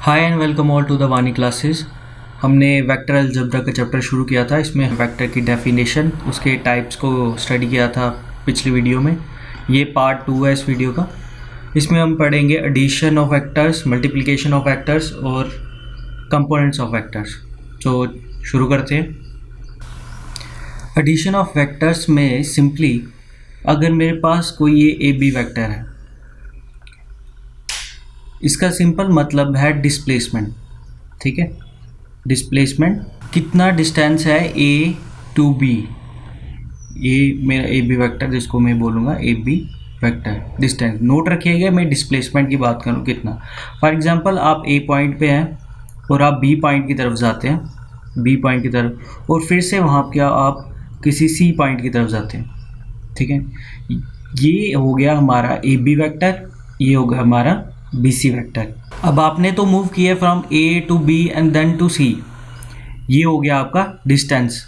Hi and welcome all to the Vani classes. हमने vector algebra का chapter शुरू किया था। इसमें वेक्टर की डेफिनेशन, उसके टाइप्स को स्टडी किया था पिछली वीडियो में। ये पार्ट 2 है इस वीडियो का। इसमें हम पढ़ेंगे addition of vectors, multiplication of vectors और कंपोनेंट्स ऑफ वेक्टर्स। तो शुरू करते हैं। एडिशन ऑफ वेक्टर्स में सिंपली अगर मेरे पास कोई ये ए बी वेक्टर है, इसका सिंपल मतलब है डिस्प्लेसमेंट। ठीक है, डिस्प्लेसमेंट कितना डिस्टेंस है ए टू बी, ये मेरा ए बी वेक्टर जिसको मैं बोलूँगा A B vector. Distance note रखिएगा, मैं डिस्प्लेसमेंट की बात करूँ कितना। फॉर एग्जांपल आप ए पॉइंट पे हैं और आप बी पॉइंट की तरफ जाते हैं, बी पॉइंट की तरफ, और फिर से वहाँ क्या आप किसी सी पॉइंट की तरफ जाते हैं। ठीक है, ये हो गया हमारा ए बी वेक्टर, ये हो गया हमारा बी सी वेक्टर। अब आपने तो मूव किया from A to B and then to C, ये हो गया आपका डिस्टेंस।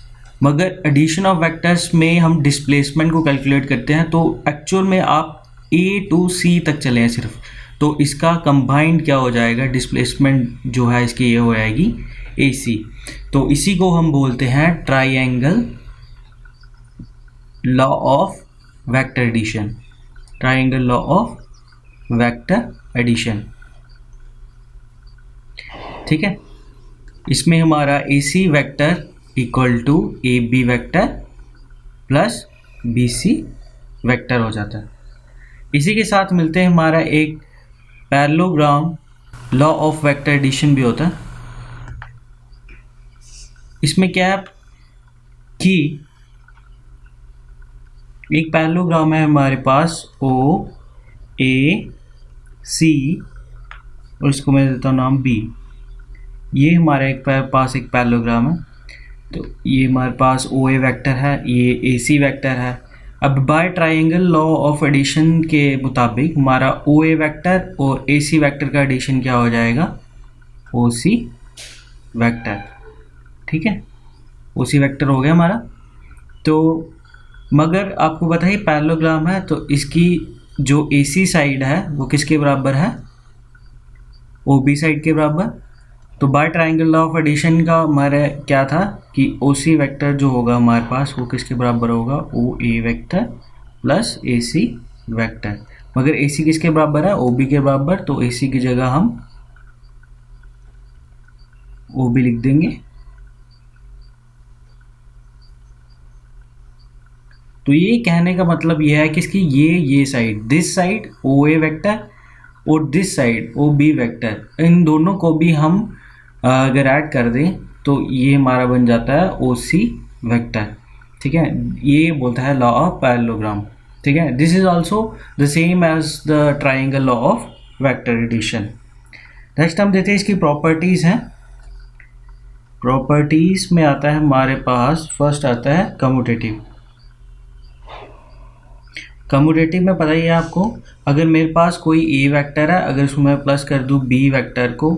मगर एडिशन ऑफ वेक्टर्स में हम डिस्प्लेसमेंट को कैलकुलेट करते हैं, तो एक्चुअल में आप ए टू सी तक चले हैं सिर्फ, तो इसका कंबाइंड क्या हो जाएगा, डिस्प्लेसमेंट जो है इसकी ये हो जाएगी ए सी। तो इसी को हम बोलते हैं triangle law of vector addition, triangle law of vector addition. ठीक है, इसमें हमारा A C vector equal to A B vector plus B C vector हो जाता है। इसी के साथ मिलते हैं हमारा एक parallelogram law of vector addition भी होता है। इसमें क्या है कि एक पैरेललोग्राम है हमारे पास ओ ए सी, और इसको मैं देता हूँ नाम बी। ये हमारे पास एक पैरेललोग्राम है, तो ये हमारे पास ओ ए वेक्टर है, ये ए सी वेक्टर है। अब by triangle law of addition के मुताबिक हमारा ओ ए वेक्टर और ए सी वेक्टर का एडिशन क्या हो जाएगा, ओ सी वेक्टर। ठीक है, ओ सी वेक्टर हो गया हमारा। तो मगर आपको पता है पैरेललोग्राम है, तो इसकी जो ए सी साइड है वो किसके बराबर है, ओ बी साइड के बराबर। तो by triangle law of addition का हमारा क्या था कि ओ सी वेक्टर जो होगा हमारे पास वो किसके बराबर होगा, ओ A vector plus A C vector. मगर ए सी किसके बराबर है, ओ बी के बराबर, तो ए सी की जगह हम ओ बी लिख देंगे। तो ये कहने का मतलब ये है कि इसकी ये side, this side O A vector और this side O B vector, इन दोनों को भी हम अगर ऐड कर दें तो ये हमारा बन जाता है ओ सी वेक्टर। ठीक है, ये बोलता है लॉ ऑफ पैरेललोग्राम। ठीक है, this is also the same as the triangle law of vector addition. Next हम देते हैं इसकी प्रॉपर्टीज़ हैं। प्रॉपर्टीज़ में आता है हमारे पास, फर्स्ट आता है कम्यूटेटिव। कम्यूटेटिव में पता ही है आपको, अगर मेरे पास कोई ए वेक्टर है, अगर उसको मैं प्लस कर दूँ बी वेक्टर को,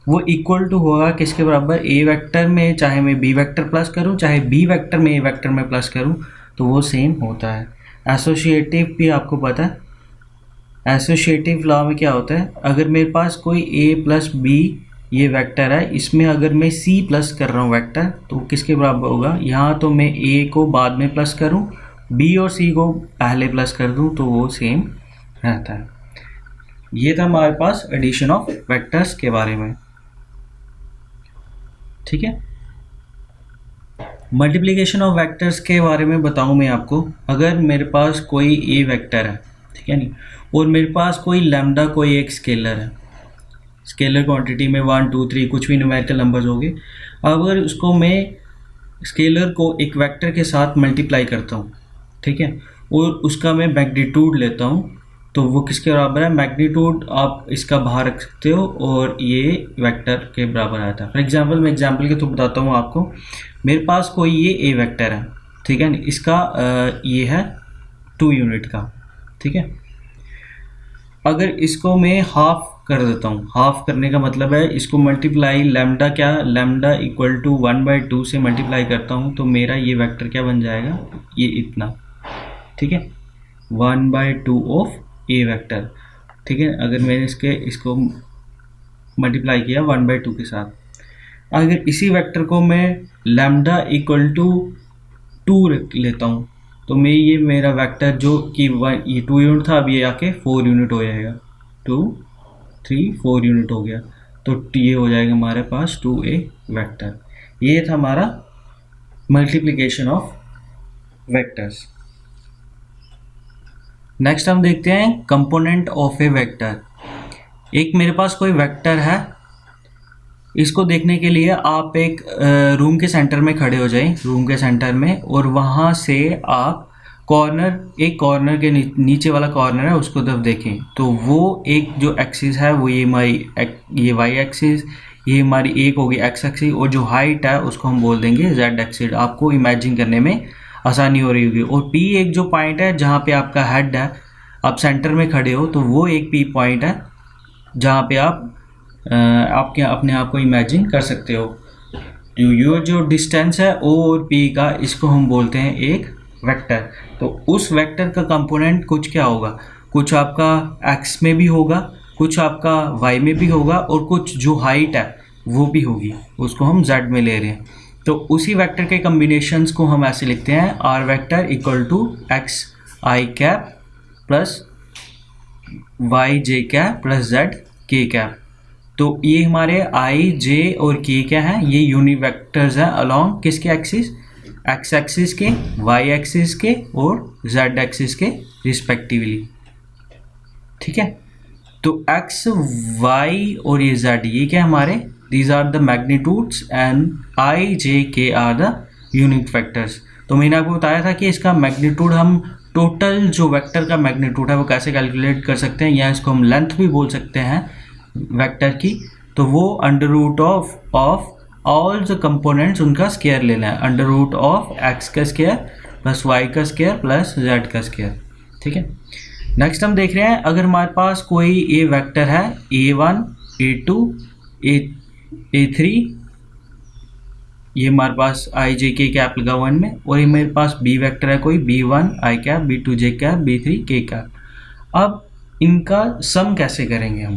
वो इक्वल टू होगा किसके बराबर, ए वेक्टर में चाहे मैं बी वेक्टर प्लस करूं, चाहे बी वेक्टर में ए वेक्टर में प्लस करूं, तो वो सेम होता है। एसोसिएटिव भी आपको पता है। एसोसिएटिव लॉ में क्या होता है, अगर मेरे पास कोई ए प्लस बी ये वेक्टर है, इसमें अगर मैं सी प्लस कर रहा हूँ वेक्टर, तो किसके बराबर होगा, यहाँ तो मैं ए को बाद में प्लस करूँ, बी और सी को पहले प्लस कर दूँ, तो वो सेम रहता है। ये था हमारे पास एडिशन ऑफ वेक्टर्स के बारे में। ठीक है, मल्टीप्लिकेशन ऑफ वेक्टर्स के बारे में बताऊं मैं आपको। अगर मेरे पास कोई ए वेक्टर है, ठीक है नहीं, और मेरे पास कोई लैम्डा कोई एक स्केलर है, स्केलर क्वांटिटी में 1 2 3 कुछ भी न्यूमेरिकल नंबर्स हो गए। अगर उसको मैं स्केलर को एक वेक्टर के साथ मल्टीप्लाई करता हूँ, ठीक है, और उसका मैं मैग्नीट्यूड लेता हूँ, तो वो किसके बराबर है, मैग्नीट्यूड आप इसका बाहर रख सकते हो और ये वेक्टर के बराबर आता है। फॉर एग्जांपल मैं एग्जांपल के थ्रू बताता हूँ आपको। मेरे पास कोई ये ए वेक्टर है, ठीक है, इसका ये है 2 यूनिट का। ठीक है, अगर इसको मैं हाफ कर देता हूँ, हाफ करने का मतलब है इसको मल्टीप्लाई लैम्डा, क्या लैम्डा इक्वल टू 1/2 से मल्टीप्लाई करता हूँ, तो मेरा ये वेक्टर क्या बन जाएगा, ये इतना। ठीक है, 1/2 ऑफ ए वेक्टर। ठीक है, अगर मैं इसको मल्टीप्लाई किया 1/2 के साथ। अगर इसी वेक्टर को मैं लैम्डा इक्वल टू 2 लेता हूँ तो मैं ये मेरा वेक्टर जो कि ये 2 यूनिट था, अब ये आके 4 यूनिट हो जाएगा। 2 3 4 यूनिट हो गया, तो ये हो जाएगा हमारे पास 2a वेक्टर। ये था हमारा मल्टीप्लिकेशन ऑफ वेक्टर्स। नेक्स्ट हम देखते हैं कंपोनेंट ऑफ ए वेक्टर। एक मेरे पास कोई वेक्टर है, इसको देखने के लिए आप एक रूम के सेंटर में खड़े हो जाएं, रूम के सेंटर में, और वहाँ से आप एक कॉर्नर के नीचे वाला कॉर्नर है उसको तरफ देखें, तो वो एक जो एक्सिस है वो ये वाई एक्सिस, ये हमारी एक होगी एक्स एक्सिस, और जो हाइट है उसको हम बोल देंगे जेड एक्सिस। आपको इमेजिन करने में आसानी हो रही होगी। और पी एक जो पॉइंट है जहाँ पे आपका हेड है, आप सेंटर में खड़े हो, तो वो एक पी पॉइंट है जहाँ पे आप आपके अपने आप को इमेजिन कर सकते हो। जो डिस्टेंस है ओ और पी का, इसको हम बोलते हैं एक वेक्टर। तो उस वेक्टर का कंपोनेंट कुछ क्या होगा, कुछ आपका एक्स में भी होगा, कुछ आपका वाई में भी होगा, और कुछ जो हाइट है वो भी होगी, उसको हम जेड में ले रहे हैं। तो उसी वेक्टर के कम्बिनेशंस को हम ऐसे लिखते हैं, R vector equal to X I cap plus Y J cap plus Z K cap. तो ये हमारे आई जे और के क्या हैं, ये यूनिट वेक्टर्स हैं अलोंग किसके एक्सिस, एक्स एक्सिस के, वाई एक्सिस के और जेड एक्सिस के रिस्पेक्टिवली। ठीक है, तो एक्स वाई और ये जेड, ये क्या हमारे, these are the magnitudes, and I J K are the unit vectors. तो मैंने आपको बताया था कि इसका मैग्नीट्यूड हम टोटल जो वेक्टर का मैग्नीट्यूड है वो कैसे कैलकुलेट कर सकते हैं, या इसको हम लेंथ भी बोल सकते हैं वेक्टर की। तो वो under root of all the components, उनका स्क्वायर लेना है, अंडर रूट ऑफ एक्स का स्क्वायर प्लस वाई का स्क्वायर प्लस जेड का स्क्वायर। ठीक है, नेक्स्ट हम देख रहे हैं, अगर हमारे पास कोई ए वेक्टर है a1 a2 a3, ये हमारे पास आई जे के कैप लगा हुआ इनमें, और ये मेरे पास बी वेक्टर है कोई b1 आई कैप b2 जे कैप b3 के कैप। अब इनका सम कैसे करेंगे हम।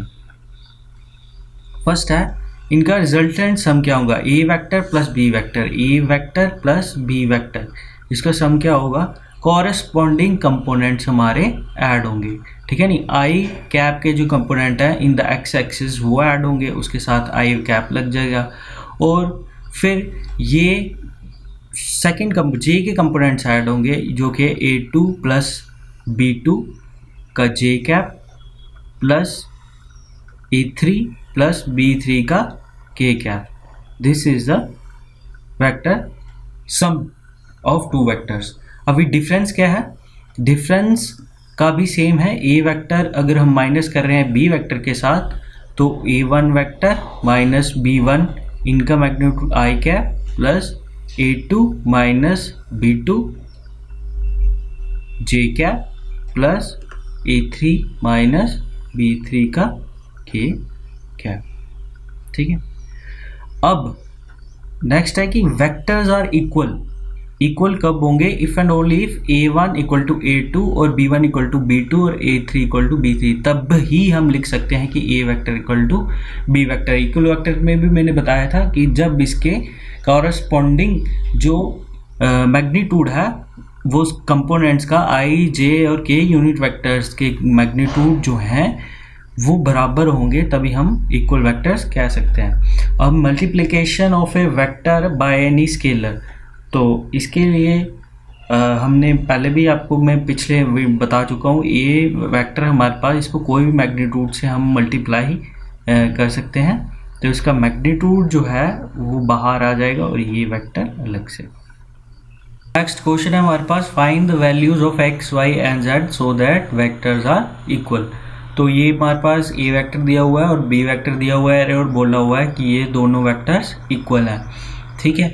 फर्स्ट है, इनका रिजल्टेंट सम क्या होगा, ए वेक्टर प्लस बी वेक्टर, ए वेक्टर प्लस बी वेक्टर, इसका सम क्या होगा, कॉरेस्पॉन्डिंग कंपोनेंट्स हमारे ऐड होंगे। ठीक है, नहीं, आई कैप के जो कंपोनेंट है इन द एक्स एक्सिस वो ऐड होंगे, उसके साथ आई कैप लग जाएगा, और फिर ये सेकेंड जे के कंपोनेंट्स ऐड होंगे, जो कि a2 प्लस b2 का जे cap plus a3 plus b3 का के cap. This is the vector sum of two vectors. अभी डिफरेंस क्या है, डिफरेंस का भी सेम है, ए वेक्टर अगर हम माइनस कर रहे हैं बी वेक्टर के साथ, तो a1 वेक्टर माइनस b1 इनका magnitude I cap plus a2 minus b2 J cap plus a3 minus b3 का के कैप। ठीक है, अब नेक्स्ट है कि वेक्टर्स आर इक्वल। इक्वल कब होंगे, if and only if a1 equal to a2 और b1 इक्वल टू b2 और a3 इक्वल टू b3, तब ही हम लिख सकते हैं कि a vector equal to b vector. Equal vector में भी मैंने बताया था कि जब इसके कॉरस्पॉन्डिंग जो मैग्नीट्यूड है वो कंपोनेंट्स का आई जे और के यूनिट वेक्टर्स के मैग्नीट्यूड जो हैं वो बराबर होंगे, तभी हम इक्वल वेक्टर्स कह सकते हैं। अब multiplication of A vector by any scalar, तो इसके लिए हमने पहले भी आपको मैं पिछले बता चुका हूँ, ये वेक्टर हमारे पास, इसको कोई भी मैग्नीट्यूड से हम मल्टीप्लाई कर सकते हैं, तो इसका मैग्नीट्यूड जो है वो बाहर आ जाएगा और ये वेक्टर अलग से। नेक्स्ट क्वेश्चन है हमारे पास, find the values of X Y and Z so that vectors are equal. तो ये हमारे पास ए वेक्टर दिया हुआ है और बी वेक्टर दिया हुआ है, और बोला हुआ है कि ये दोनों वेक्टर्स इक्वल हैं। ठीक है,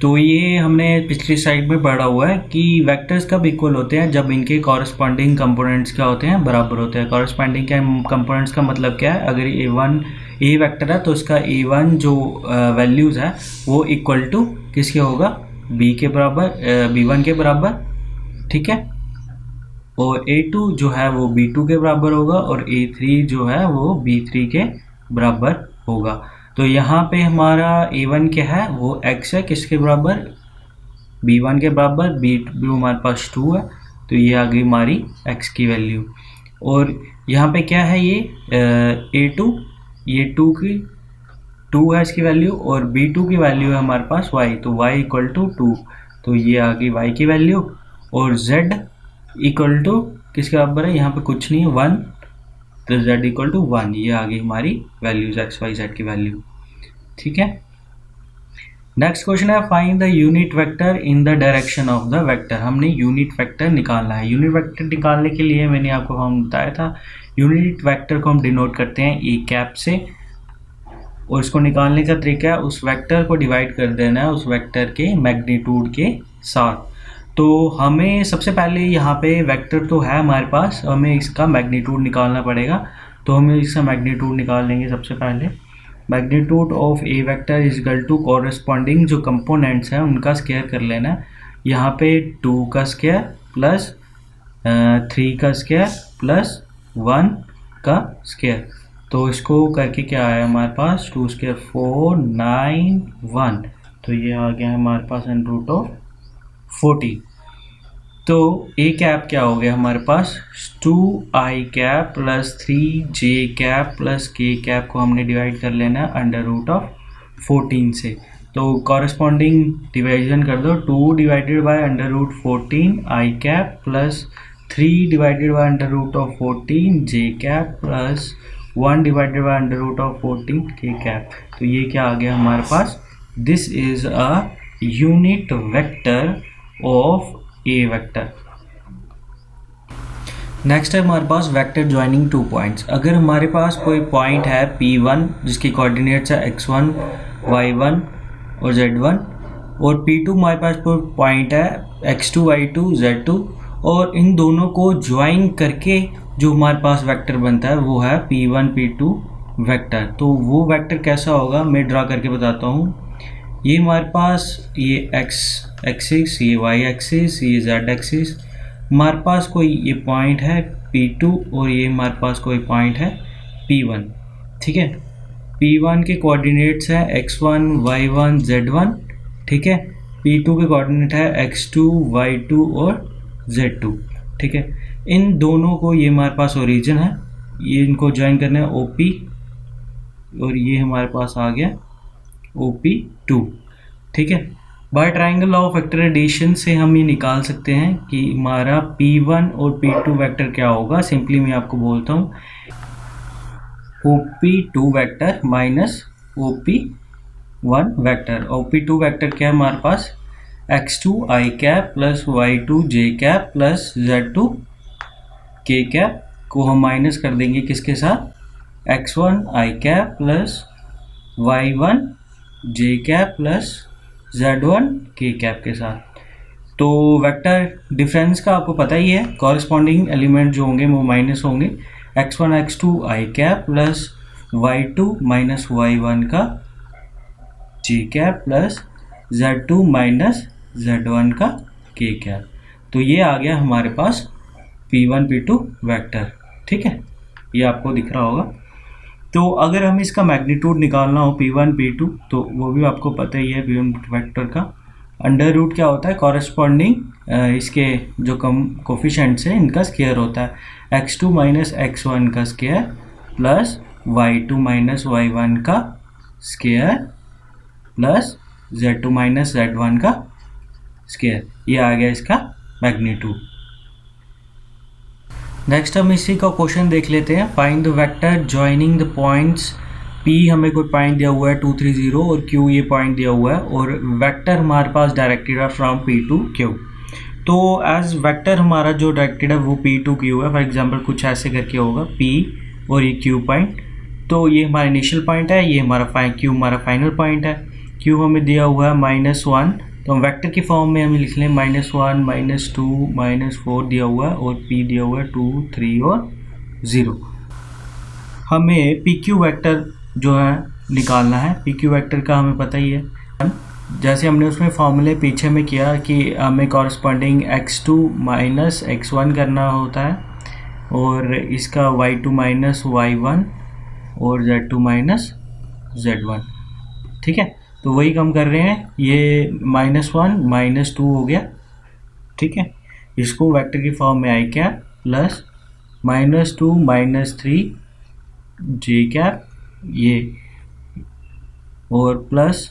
तो ये हमने पिछली स्लाइड में पढ़ा हुआ है कि वेक्टर्स कब इक्वल होते हैं, जब इनके कॉरस्पॉन्डिंग कंपोनेंट्स क्या होते हैं, बराबर होते हैं। कॉरस्पॉन्डिंग कंपोनेंट्स का मतलब क्या है, अगर ए वेक्टर है तो इसका a1 जो वैल्यूज़ है वो इक्वल टू किसके होगा, बी के बराबर, b1 के बराबर। ठीक है, और a2 जो है वो b2 के बराबर होगा, और a3 जो है वो b3 के बराबर होगा। तो यहाँ पे हमारा a1 क्या है, वो x है, किसके बराबर, b1 के बराबर, b2 हमारे पास 2 है, तो ये आ गई हमारी x की वैल्यू। और यहाँ पे क्या है, ये a2, ये 2 है इसकी वैल्यू, और b2 की वैल्यू है हमारे पास y, तो y इक्वल टू 2, तो ये आ गई y की वैल्यू। और z इक्वल टू किसके बराबर है, यहाँ पे कुछ नहीं है, 1, तो z इक्वल टू 1, ये आ गई हमारी वैल्यूज x y z की वैल्यू। ठीक है, नेक्स्ट क्वेश्चन है find the unit vector in the direction of the vector. हमने यूनिट वेक्टर निकालना है। यूनिट वेक्टर निकालने के लिए मैंने आपको हम बताया था, यूनिट वेक्टर को हम डिनोट करते हैं ए कैप से, और इसको निकालने का तरीका है उस वेक्टर को डिवाइड कर देना है उस वेक्टर के मैग्नीट्यूड के साथ। तो हमें सबसे पहले यहाँ पे वेक्टर तो है हमारे पास, हमें इसका मैग्नीट्यूड निकालना पड़ेगा। तो हमें इसका मैग्नीट्यूड निकाल लेंगे। सबसे पहले magnitude of A vector is equal to corresponding जो कंपोनेंट्स हैं उनका स्क्वायर कर लेना है। यहाँ पे 2 का स्क्वायर प्लस 3 का स्क्वायर प्लस 1 का स्क्वायर, तो इसको करके क्या आया हमारे पास, 2 स्क्वायर 4 9 1, तो ये आ गया हमारे पास √40। तो ए कैप क्या हो गया हमारे पास, 2i cap plus 3j cap plus k cap को हमने डिवाइड कर लेना है √14 से। तो कॉरेस्पॉन्डिंग डिवाइजन कर दो, 2 divided by √14 i cap plus 3 divided by √14 j cap plus 1 divided by √14 k cap. तो ये क्या आ गया हमारे पास, this is a unit vector of A vector. Next है हमारे पास वेक्टर ज्वाइनिंग 2 पॉइंट्स। अगर हमारे पास कोई पॉइंट है P1 जिसकी कोऑर्डिनेट्स है x1 y1 और z1, और P2 हमारे पास कोई पॉइंट है x2 y2 z2, और इन दोनों को ज्वाइन करके जो हमारे पास वेक्टर बनता है वो है P1 P2 वेक्टर। तो वो वेक्टर कैसा होगा मैं ड्रा करके बताता हूँ। ये हमारे पास ये x एक्सिस, ये y एक्सिस, ये z एक्सिस, हमारे पास कोई ये पॉइंट है P2 और ये हमारे पास कोई पॉइंट है P1। ठीक है, P1 के कोऑर्डिनेट्स है x1 y1 z1। ठीक है, P2 के कोऑर्डिनेट है x2 y2 और z2। ठीक है, इन दोनों को, ये हमारे पास ओरिजिन है, ये इनको ज्वाइन करना है OP, और ये हमारे पास आ गया OP2। ठीक है, by triangle of vector addition से हम ये निकाल सकते हैं कि हमारा P1 और P2 वेक्टर क्या होगा। सिंपली मैं आपको बोलता हूँ OP2 vector minus OP1 vector. OP2 vector क्या है हमारे पास, x2 i cap plus y2 j cap plus z2 k cap को हम माइनस कर देंगे किसके साथ, x1 i cap plus y1 j cap plus z1 k cap के साथ। तो वेक्टर डिफरेंस का आपको पता ही है, कॉरेस्पॉन्डिंग एलिमेंट जो होंगे वो माइनस होंगे, x1 x2 i cap plus y2 minus y1 का j cap plus z2 minus z1 का k कैप। तो ये आ गया हमारे पास P1 P2 वेक्टर। ठीक है, ये आपको दिख रहा होगा। तो अगर हमें इसका मैग्नीट्यूड निकालना हो P1 P2, तो वो भी आपको पता ही है, P1 वेक्टर का अंडर रूट क्या होता है, कॉरेस्पॉन्डिंग इसके जो कम कोफिशेंट्स हैं इनका स्क्वायर होता है, x2 माइनस x1 का square plus y2 minus y1 का square plus z2 minus z1 का स्क्वायर। ये आ गया इसका मैग्नीट्यूड। नेक्स्ट हम इसी का क्वेश्चन देख लेते हैं, find the vector joining the points P, हमें कोई पॉइंट दिया हुआ है 2 3 0, और Q ये पॉइंट दिया हुआ है, और वेक्टर हमारे पास डायरेक्टेड है फ्रॉम P टू Q। तो एज वेक्टर हमारा जो डायरेक्टेड है वो P टू Q है। फॉर एग्जांपल कुछ ऐसे करके होगा P और ये Q पॉइंट, तो ये हमारा इनिशियल पॉइंट है, ये हमारा Q हमारा फाइनल पॉइंट है। Q हमें दिया हुआ है -1, तो वेक्टर की फॉर्म में हमें लिख लें -1 -2 -4 दिया हुआ है, और P दिया हुआ है 2 3 और 0। हमें PQ वेक्टर जो है निकालना है। PQ वेक्टर का हमें पता ही है, जैसे हमने उसमें फॉर्मूले पीछे में किया कि हमें कॉरेस्पॉन्डिंग x2 माइनस x1 करना होता है, और इसका y2 माइनस y1 और z2 माइनस z1। ठीक है, तो वही हम कर रहे हैं, ये -1 -2 हो गया। ठीक है, इसको वेक्टर की फॉर्म में आई कैप प्लस -2 -3 जे कैप ये, और प्लस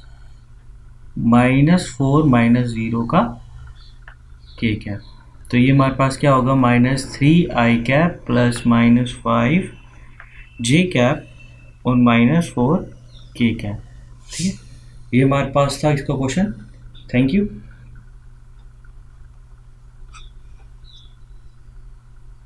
-4 -0 का के कैप। तो ये हमारे पास क्या होगा, -3 आई कैप प्लस -5 जे कैप और -4 के कैप। ठीक है, ये हमारे पास था इसका क्वेश्चन। Thank you.